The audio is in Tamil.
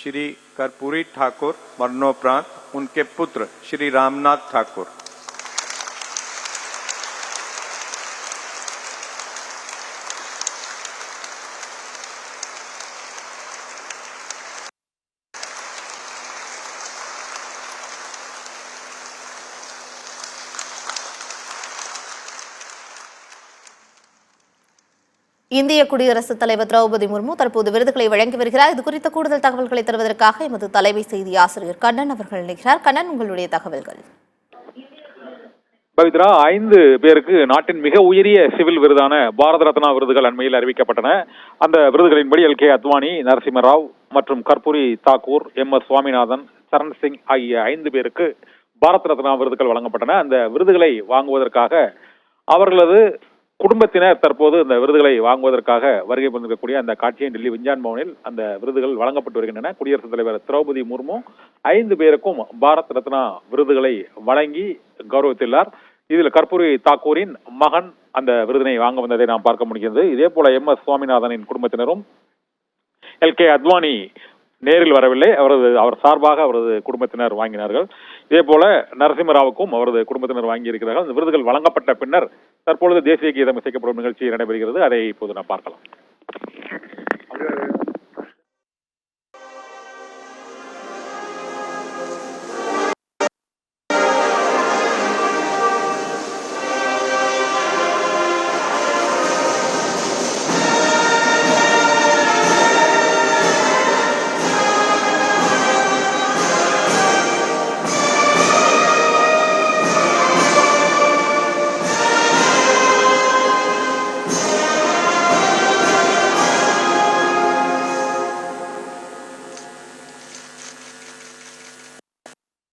श्री कर्पूरी ठाकुर मरणोपरांत उनके पुत्र श्री रामनाथ ठाकुर। இந்திய குடியரசுத் தலைவர் திரௌபதி முர்மு தற்போது விருதுகளை வழங்கி வருகிறார். இது குறித்த கூடுதல் தகவல்களை தருவதற்காக எமது தலைமை செய்தி ஆசிரியர் கண்ணன் அவர்கள் நிற்கிறார். கண்ணன், உங்களுடைய தகவல்கள். பவித்ரா, 5 பேருக்கு நாட்டின் மிக உயரிய சிவில் விருதான பாரத ரத்னா விருதுகள் அண்மையில் அறிவிக்கப்பட்டன. அந்த விருதுகளின்படி LK அத்வானி, நரசிம்ம ராவ் மற்றும் கர்பூரி தாக்கூர், MS சுவாமிநாதன், சரண் சிங் ஆகிய 5 பேருக்கு பாரத் ரத்னா விருதுகள் வழங்கப்பட்டன. அந்த விருதுகளை வாங்குவதற்காக அவர்களது குடும்பத்தினர் தற்போது இந்த விருதுகளை வாங்குவதற்காக வருகை புரிந்திருக்கக்கூடிய அந்த காட்சியை டெல்லி விஞ்ஞான் பவனில் அந்த விருதுகள் வழங்கப்பட்டு வருகின்றன. குடியரசுத் தலைவர் திரௌபதி முர்மு 5 பேருக்கும் பாரத் ரத்னா விருதுகளை வழங்கி கௌரவித்துள்ளார். இதில் கர்பூரி தாக்கூரின் மகன் அந்த விருதினை வாங்க வந்ததை நாம் பார்க்க முடிகிறது. இதே போல MS சுவாமிநாதனின் குடும்பத்தினரும் LK அத்வானி நேரில் வரவில்லை, அவர் சார்பாக அவரது குடும்பத்தினர் வாங்கினார்கள். இதே போல நரசிம்மராவுக்கும் அவரது குடும்பத்தினர் வாங்கி இருக்கிறார்கள். இந்த விருதுகள் வழங்கப்பட்ட பின்னர் தற்பொழுது தேசிய கீதம் இசைக்கப்படும் நிகழ்ச்சி நடைபெறுகிறது. அதை இப்போது நாம் பார்க்கலாம்.